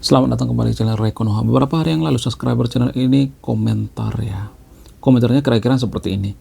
Selamat datang kembali di channel Ray Konoha. Beberapa hari yang lalu subscriber channel ini komentar ya. Komentarnya kira-kira seperti ini.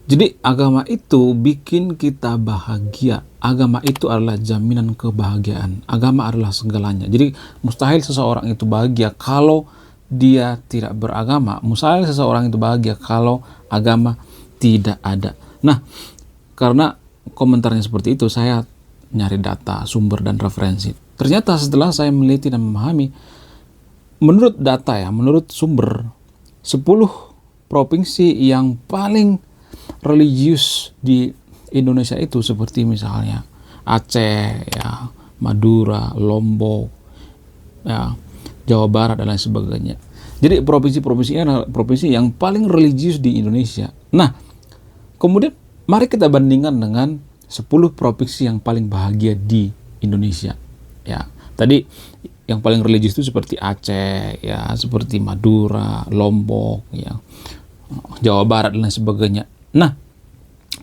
Jadi agama itu bikin kita bahagia. Agama itu adalah jaminan kebahagiaan. Agama adalah segalanya. Jadi mustahil seseorang itu bahagia kalau dia tidak beragama. Mustahil seseorang itu bahagia kalau agama tidak ada. Nah, karena komentarnya seperti itu, saya nyari data, sumber, dan referensi. Ternyata setelah saya meneliti dan memahami, menurut data ya, menurut sumber, 10 provinsi yang paling religius di Indonesia itu seperti misalnya Aceh, ya, Madura, Lombok, ya, Jawa Barat, dan lain sebagainya. Jadi provinsi-provinsi ini adalah provinsi yang paling religius di Indonesia. Nah, kemudian mari kita bandingkan dengan 10 provinsi yang paling bahagia di Indonesia. Ya, tadi yang paling religius itu seperti Aceh, ya, seperti Madura, Lombok, ya, Jawa Barat, dan lain sebagainya. Nah,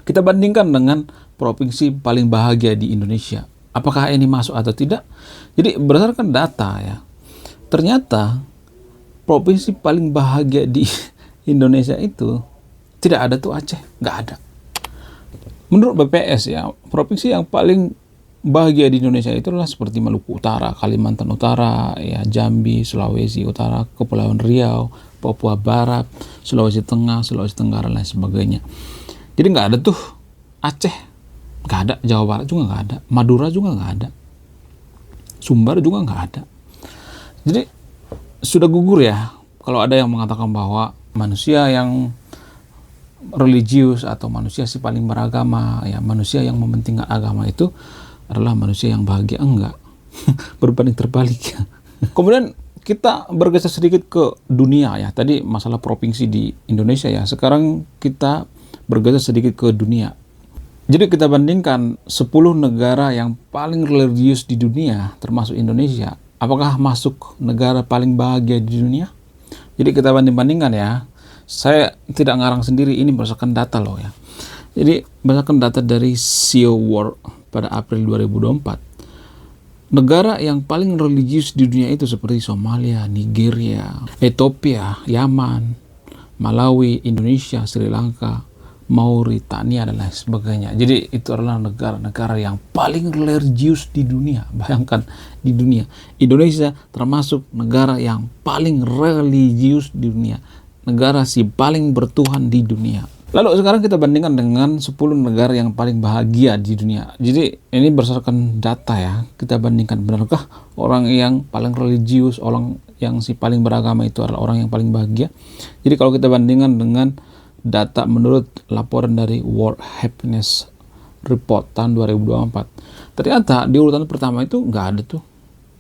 kita bandingkan dengan provinsi paling bahagia di Indonesia. Apakah ini masuk atau tidak? Jadi berdasarkan data ya, ternyata provinsi paling bahagia di Indonesia itu tidak ada tuh Aceh, nggak ada. Menurut BPS ya, provinsi yang paling bahagia di Indonesia itu adalah seperti Maluku Utara, Kalimantan Utara, ya, Jambi, Sulawesi Utara, Kepulauan Riau, Papua Barat, Sulawesi Tengah, Sulawesi Tenggara, dan lain sebagainya. Jadi nggak ada tuh Aceh, nggak ada. Jawa Barat juga nggak ada. Madura juga nggak ada. Sumbar juga nggak ada. Jadi sudah gugur ya kalau ada yang mengatakan bahwa manusia yang religius atau manusia si paling beragama, ya, manusia yang mementingkan agama itu adalah manusia yang bahagia. Enggak. Berbanding terbalik ya. Kemudian kita bergeser sedikit ke dunia ya. Tadi masalah provinsi di Indonesia ya. Sekarang kita bergeser sedikit ke dunia. Jadi kita bandingkan 10 negara yang paling religius di dunia termasuk Indonesia. Apakah masuk negara paling bahagia di dunia? Jadi kita banding-bandingkan ya. Saya tidak ngarang sendiri, ini berdasarkan data loh ya. Jadi berdasarkan data dari CEO World pada April 2024, negara yang paling religius di dunia itu seperti Somalia, Nigeria, Ethiopia, Yaman, Malawi, Indonesia, Sri Lanka, Mauritania, dan lain sebagainya. Jadi itu adalah negara-negara yang paling religius di dunia. Bayangkan, di dunia Indonesia termasuk negara yang paling religius di dunia, negara si paling bertuhan di dunia. Lalu sekarang kita bandingkan dengan 10 negara yang paling bahagia di dunia. Jadi ini berdasarkan data ya, kita bandingkan benarkah orang yang paling religius, orang yang si paling beragama itu adalah orang yang paling bahagia. Jadi kalau kita bandingkan dengan data menurut laporan dari World Happiness Report tahun 2024, ternyata di urutan pertama itu nggak ada tuh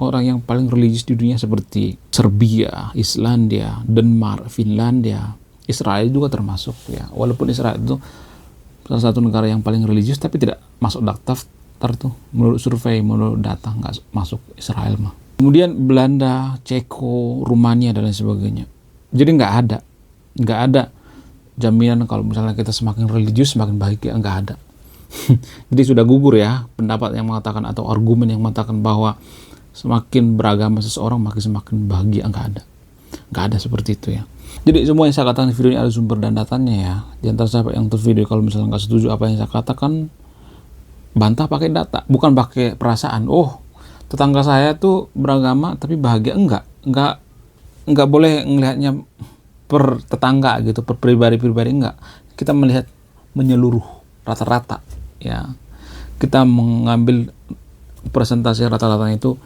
orang yang paling religius di dunia seperti Serbia, Islandia, Denmark, Finlandia, Israel juga termasuk ya. Walaupun Israel itu salah satu negara yang paling religius, tapi tidak masuk daftar tuh menurut survei, menurut data nggak masuk Israel mah. Kemudian Belanda, Ceko, Rumania, dan lain sebagainya. Jadi nggak ada jaminan kalau misalnya kita semakin religius semakin bahagia, nggak ada. Jadi sudah gugur ya pendapat yang mengatakan atau argumen yang mengatakan bahwa semakin beragama seseorang semakin bahagia. Nggak ada seperti itu ya. Jadi semua yang saya katakan di video ini ada sumber dan datanya ya. Di antara sahabat yang tervideo kalau misalnya nggak setuju apa yang saya katakan, bantah pakai data, bukan pakai perasaan. Oh, tetangga saya tuh beragama tapi bahagia. Enggak boleh ngelihatnya per tetangga gitu, per pribadi-pribadi, enggak. Kita melihat menyeluruh, rata-rata ya. Kita mengambil persentase rata-ratanya itu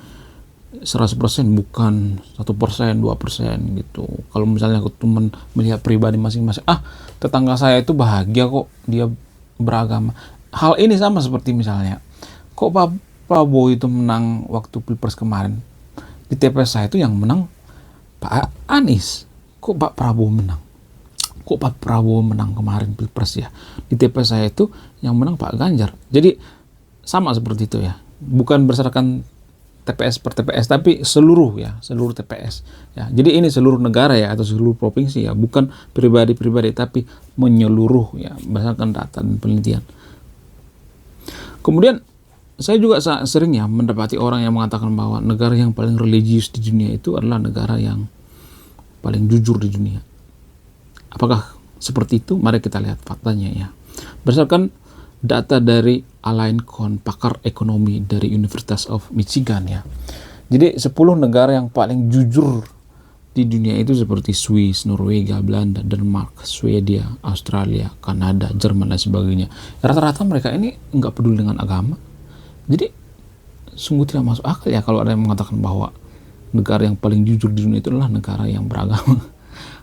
100%, bukan 1%, 2% gitu. Kalau misalnya aku cuma melihat pribadi masing-masing, tetangga saya itu bahagia kok dia beragama. Hal ini sama seperti misalnya, kok Pak Prabowo itu menang waktu Pilpres kemarin. Di TPS saya itu yang menang Pak Anies. Kok Pak Prabowo menang? Kok Pak Prabowo menang kemarin Pilpres ya? Di TPS saya itu yang menang Pak Ganjar. Jadi sama seperti itu ya. Bukan berdasarkan TPS per TPS, tapi seluruh TPS ya. Jadi ini seluruh negara ya, atau seluruh provinsi ya, bukan pribadi-pribadi tapi menyeluruh ya, berdasarkan data dan penelitian. Kemudian saya juga sering ya mendapati orang yang mengatakan bahwa negara yang paling religius di dunia itu adalah negara yang paling jujur di dunia. Apakah seperti itu? Mari kita lihat faktanya ya. Berdasarkan data dari Alain Kohn, pakar ekonomi dari University of Michigan ya. Jadi 10 negara yang paling jujur di dunia itu seperti Swiss, Norwegia, Belanda, Denmark, Swedia, Australia, Kanada, Jerman, dan sebagainya. Rata-rata mereka ini nggak peduli dengan agama. Jadi sungguh tidak masuk akal ya kalau ada yang mengatakan bahwa negara yang paling jujur di dunia itu adalah negara yang beragama.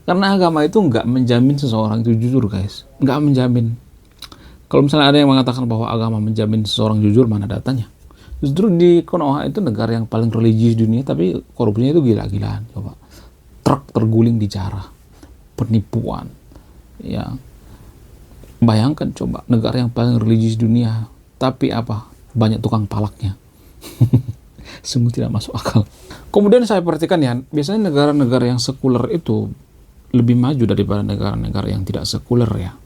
Karena agama itu nggak menjamin seseorang itu jujur, guys. Nggak menjamin. Kalau misalnya ada yang mengatakan bahwa agama menjamin seseorang jujur, mana datanya? Justru di Konoha itu negara yang paling religius di dunia, tapi korupsinya itu gila-gilaan. Coba, truk terguling di Jara, penipuan. Ya, bayangkan coba negara yang paling religius di dunia, tapi apa? Banyak tukang palaknya. Sungguh tidak masuk akal. Kemudian saya perhatikan ya, biasanya negara-negara yang sekuler itu lebih maju daripada negara-negara yang tidak sekuler ya.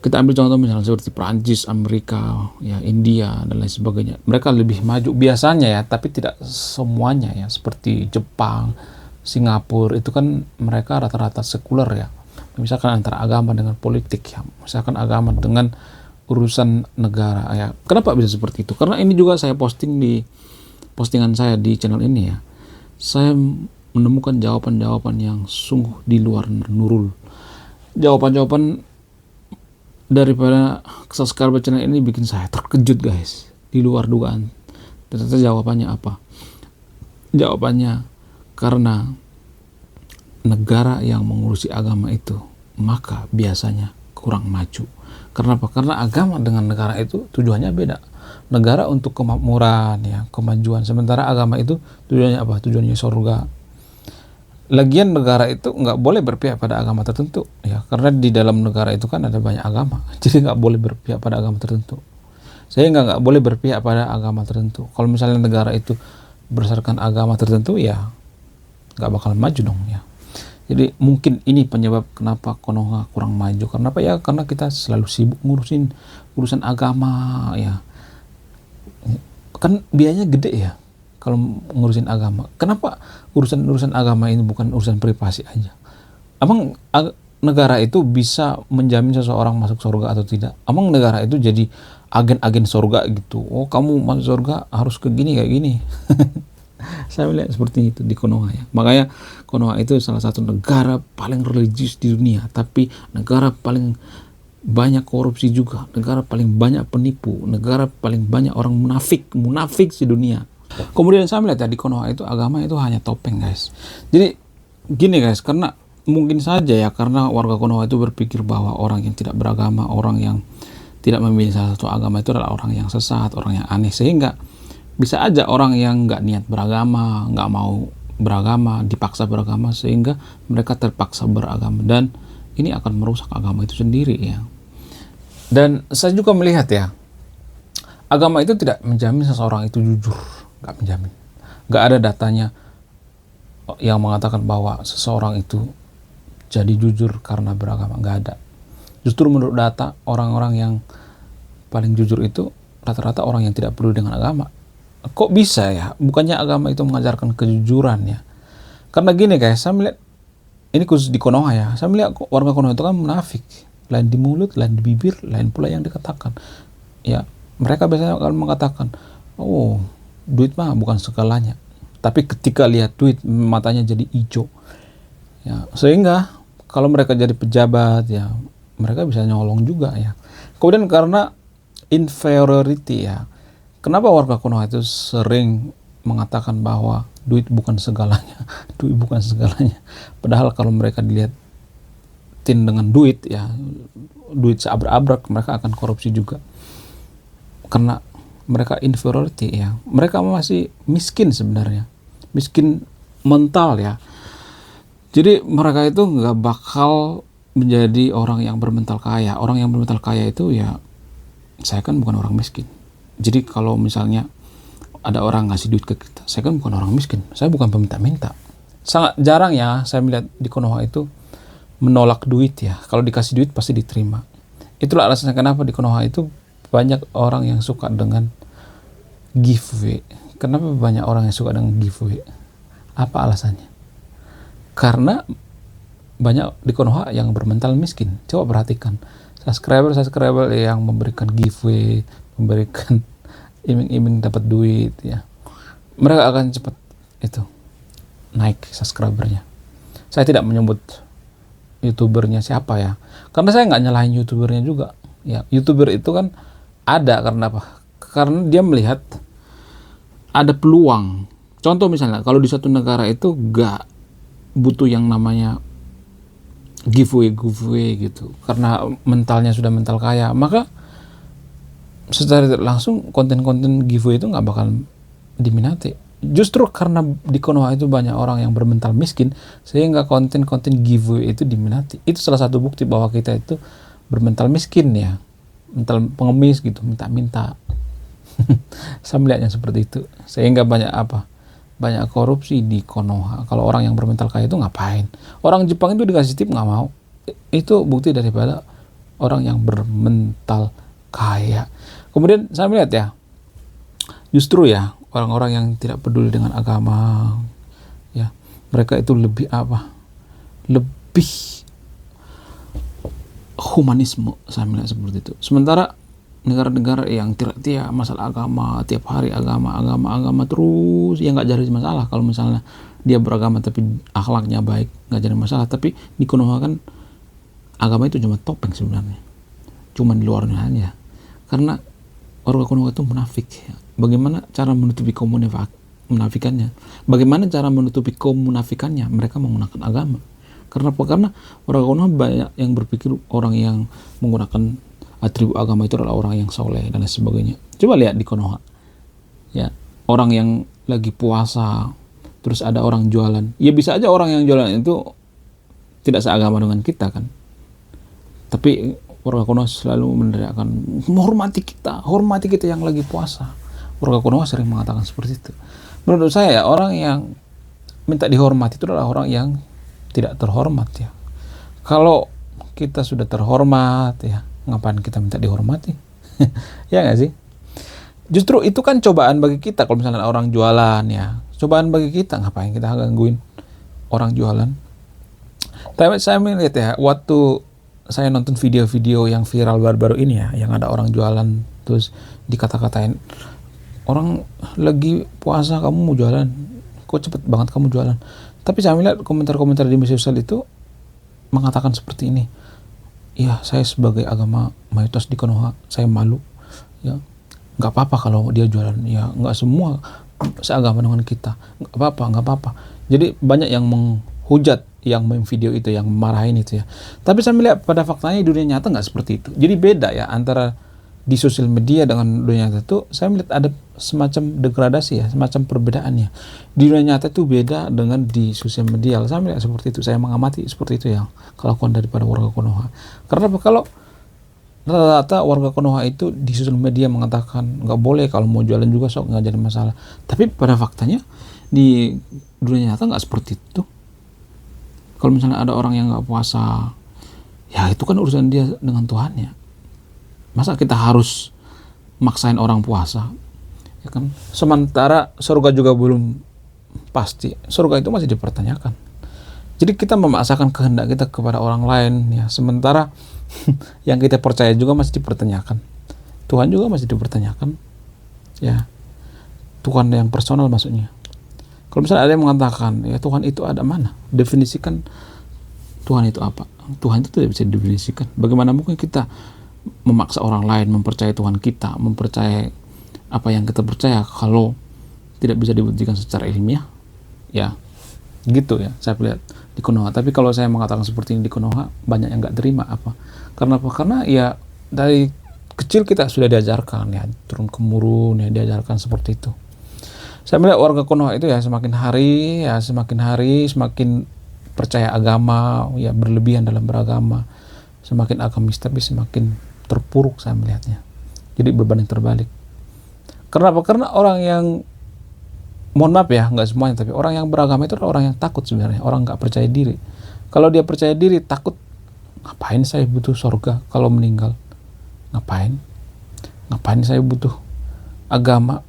Kita ambil contoh misalnya seperti Prancis, Amerika, ya India dan lain sebagainya. Mereka lebih maju biasanya ya, tapi tidak semuanya ya. Seperti Jepang, Singapura itu kan mereka rata-rata sekuler ya. Misalkan antara agama dengan politik ya. Misalkan agama dengan urusan negara ya. Kenapa bisa seperti itu? Karena ini juga saya posting di postingan saya di channel ini ya. Saya menemukan jawaban-jawaban yang sungguh di luar Nurul. Jawaban-jawaban daripada subscriber channel ini bikin saya terkejut, guys. Di luar dugaan. Ternyata jawabannya apa? Jawabannya karena negara yang mengurusi agama itu maka biasanya kurang maju. Kenapa? Karena agama dengan negara itu tujuannya beda. Negara untuk kemakmuran, ya, kemajuan. Sementara agama itu tujuannya apa? Tujuannya surga. Lagian negara itu nggak boleh berpihak pada agama tertentu, ya, karena di dalam negara itu kan ada banyak agama. Jadi nggak boleh berpihak pada agama tertentu. Sehingga nggak boleh berpihak pada agama tertentu. Kalau misalnya negara itu berdasarkan agama tertentu, ya nggak bakal maju dong, ya. Jadi mungkin ini penyebab kenapa Konoha kurang maju. Kenapa ya? Karena kita selalu sibuk ngurusin urusan agama ya. Kan biayanya gede ya kalau ngurusin agama. Kenapa urusan agama ini bukan urusan privasi aja? Emang negara itu bisa menjamin seseorang masuk surga atau tidak? Emang negara itu jadi agen-agen surga gitu? Oh, kamu masuk surga harus ke gini kayak gini. Saya melihat seperti itu di Konoha ya. Makanya Konoha itu salah satu negara paling religius di dunia, tapi negara paling banyak korupsi juga, negara paling banyak penipu, negara paling banyak orang munafik di dunia. Kemudian saya melihat ya di Konoha itu agama itu hanya topeng, guys. Jadi gini guys, karena mungkin saja ya karena warga Konoha itu berpikir bahwa orang yang tidak beragama, orang yang tidak memilih salah satu agama itu adalah orang yang sesat, orang yang aneh, sehingga bisa aja orang yang nggak niat beragama, nggak mau beragama, dipaksa beragama, sehingga mereka terpaksa beragama, dan ini akan merusak agama itu sendiri ya. Dan saya juga melihat ya, agama itu tidak menjamin seseorang itu jujur, nggak menjamin. Nggak ada datanya yang mengatakan bahwa seseorang itu jadi jujur karena beragama, nggak ada. Justru menurut data, orang-orang yang paling jujur itu rata-rata orang yang tidak peduli dengan agama. Kok bisa ya? Bukannya agama itu mengajarkan kejujuran ya? Karena gini guys, saya melihat ini khusus di Konoha ya. Saya melihat warga Konoha itu kan munafik, lain di mulut, lain di bibir, lain pula yang dikatakan. Ya, mereka biasanya akan mengatakan, oh, duit mah bukan segalanya. Tapi ketika lihat duit, matanya jadi hijau. Ya, sehingga kalau mereka jadi pejabat ya, mereka bisa nyolong juga ya. Kemudian karena inferiority ya. Kenapa warga Konoha itu sering mengatakan bahwa duit bukan segalanya, duit bukan segalanya. Padahal kalau mereka dilihatin dengan duit ya, duit seabrak-abrak, mereka akan korupsi juga. Karena mereka inferiority ya, mereka masih miskin sebenarnya, miskin mental ya. Jadi mereka itu nggak bakal menjadi orang yang bermental kaya. Orang yang bermental kaya itu ya, saya kan bukan orang miskin. Jadi kalau misalnya ada orang ngasih duit ke kita, saya kan bukan orang miskin, saya bukan peminta-minta. Sangat jarang ya saya melihat di Konoha itu menolak duit ya. Kalau dikasih duit pasti diterima. Itulah alasannya kenapa di Konoha itu banyak orang yang suka dengan giveaway. Kenapa banyak orang yang suka dengan giveaway? Apa alasannya? Karena banyak di Konoha yang bermental miskin. Coba perhatikan subscriber yang memberikan giveaway, memberikan iming-iming dapat duit ya, mereka akan cepat itu naik subscribernya. Saya tidak menyebut youtubernya siapa ya, karena saya nggak nyalahin youtubernya juga ya. Youtuber itu kan ada karena apa? Karena dia melihat ada peluang. Contoh misalnya kalau di suatu negara itu nggak butuh yang namanya giveaway gitu, karena mentalnya sudah mental kaya, maka secara tidak langsung konten-konten giveaway itu nggak bakal diminati. Justru karena di Konoha itu banyak orang yang bermental miskin, sehingga konten-konten giveaway itu diminati. Itu salah satu bukti bahwa kita itu bermental miskin ya, mental pengemis gitu, minta-minta. Saya melihatnya seperti itu, sehingga banyak korupsi di Konoha. Kalau orang yang bermental kaya itu ngapain? Orang Jepang itu dikasih tip nggak mau. Itu bukti daripada orang yang bermental kaya. Kemudian saya melihat ya, justru ya orang-orang yang tidak peduli dengan agama ya, mereka itu lebih lebih humanisme, saya melihat seperti itu. Sementara negara-negara yang tidak masalah agama, tiap hari agama terus, ya nggak jadi masalah. Kalau misalnya dia beragama tapi akhlaknya baik, nggak jadi masalah. Tapi di Konoha kan agama itu cuma topeng sebenarnya, cuma di luarnya aja. Karena warga Konoha itu munafik. Bagaimana cara menutupi menafikannya? Bagaimana cara menutupi kemunafikannya? Mereka menggunakan agama. Karena warga Konoha banyak yang berpikir orang yang menggunakan atribut agama itu adalah orang yang soleh dan lain sebagainya. Coba lihat di Konoha ya, orang yang lagi puasa terus ada orang jualan, ya bisa aja orang yang jualan itu tidak seagama dengan kita kan, tapi warga Konoha selalu meneriakkan hormati kita yang lagi puasa. Warga Konoha sering mengatakan seperti itu. Menurut saya ya, orang yang minta dihormati itu adalah orang yang tidak terhormat ya. Kalau kita sudah terhormat ya, ngapain kita minta dihormati? Ya nggak sih? Justru itu kan cobaan bagi kita. Kalau misalnya orang jualan ya, cobaan bagi kita. Ngapain kita gangguin orang jualan? Tapi saya melihat ya, waktu saya nonton video-video yang viral baru-baru ini ya, yang ada orang jualan terus dikata-katain, orang lagi puasa kamu mau jualan, kok cepet banget kamu jualan. Tapi saya melihat komentar-komentar di media sosial itu mengatakan seperti ini, ya saya sebagai agama mayoritas di Konoha, saya malu ya, nggak apa-apa kalau dia jualan ya, nggak semua seagama dengan kita, nggak apa-apa. Jadi banyak yang menghujat yang video itu, yang marahin itu ya. Tapi saya melihat pada faktanya dunia nyata nggak seperti itu. Jadi beda ya antara di sosial media dengan dunia nyata itu. Saya melihat ada semacam degradasi ya, semacam perbedaannya. Di dunia nyata itu beda dengan di sosial media. Saya melihat seperti itu, saya mengamati seperti itu yang kelakuan daripada warga Konoha. Karena kalau rata-rata warga Konoha itu di sosial media mengatakan nggak boleh, kalau mau jualan juga sok, nggak jadi masalah. Tapi pada faktanya di dunia nyata nggak seperti itu. Kalau misalnya ada orang yang nggak puasa, ya itu kan urusan dia dengan Tuhannya. Masa kita harus maksain orang puasa? Ya kan? Sementara surga juga belum pasti. Surga itu masih dipertanyakan. Jadi kita memaksakan kehendak kita kepada orang lain ya. Sementara yang kita percaya juga masih dipertanyakan. Tuhan juga masih dipertanyakan. Ya. Tuhan yang personal maksudnya. Kalau misalnya ada yang mengatakan, ya Tuhan itu ada mana? Definisikan Tuhan itu apa? Tuhan itu tidak bisa didefinisikan. Bagaimana mungkin kita memaksa orang lain mempercayai Tuhan kita, mempercayai apa yang kita percaya kalau tidak bisa dibuktikan secara ilmiah? Ya, gitu ya, saya lihat di Konoha. Tapi kalau saya mengatakan seperti ini di Konoha, banyak yang nggak terima. Karena apa? Karena ya dari kecil kita sudah diajarkan ya, turun temurun ya, diajarkan seperti itu. Saya melihat warga Konoha itu ya semakin hari semakin percaya agama ya, berlebihan dalam beragama, semakin agamis tapi semakin terpuruk saya melihatnya. Jadi berbanding terbalik. Kenapa? Karena orang yang, mohon maaf ya, nggak semuanya, tapi orang yang beragama itu adalah orang yang takut sebenarnya, orang nggak percaya diri. Kalau dia percaya diri, takut, ngapain saya butuh surga kalau meninggal? Ngapain saya butuh agama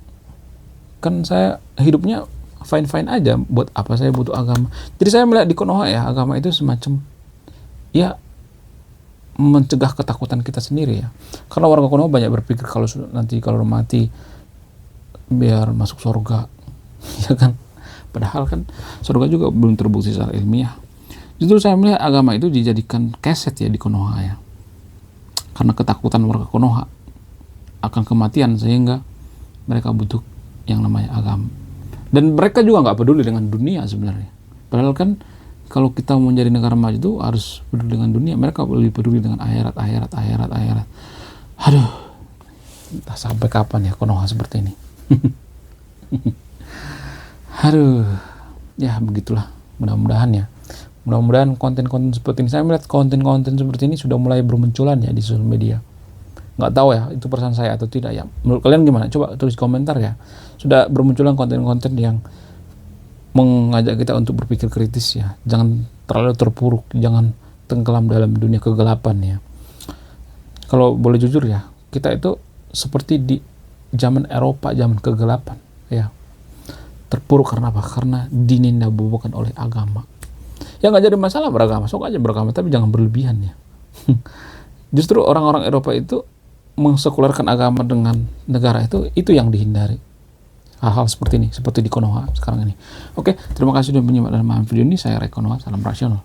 kan saya hidupnya fine-fine aja, buat apa saya butuh agama. Jadi saya melihat di Konoha ya, agama itu semacam ya mencegah ketakutan kita sendiri ya. Karena warga Konoha banyak berpikir kalau nanti kalau mati biar masuk surga ya kan, padahal kan surga juga belum terbukti secara ilmiah. Justru saya melihat agama itu dijadikan keset ya di Konoha ya, karena ketakutan warga Konoha akan kematian sehingga mereka butuh yang namanya agama. Dan mereka juga nggak peduli dengan dunia sebenarnya, padahal kan kalau kita mau menjadi negara maju itu harus peduli dengan dunia. Mereka lebih peduli dengan akhirat. Aduh, entah sampai kapan ya Konoha seperti ini. Aduh, ya begitulah. Mudah-mudahan konten-konten seperti ini, saya melihat konten-konten seperti ini sudah mulai bermunculan ya di sosial media. Nggak tahu ya itu perasaan saya atau tidak ya. Menurut kalian gimana? Coba tulis komentar ya. Sudah bermunculan konten-konten yang mengajak kita untuk berpikir kritis ya. Jangan terlalu terpuruk, jangan tenggelam dalam dunia kegelapan ya. Kalau boleh jujur ya, kita itu seperti di zaman Eropa, zaman kegelapan ya. Terpuruk karena apa? Karena dinindabubukan oleh agama. Ya nggak jadi masalah beragama, sok aja beragama, tapi jangan berlebihan ya. Justru orang-orang Eropa itu mensekulerkan agama dengan negara, itu yang dihindari. Hal-hal seperti ini, seperti di Konoha sekarang ini. Oke, terima kasih sudah menyimak dan memahami video ini. Saya Ray Konoha, salam rasional.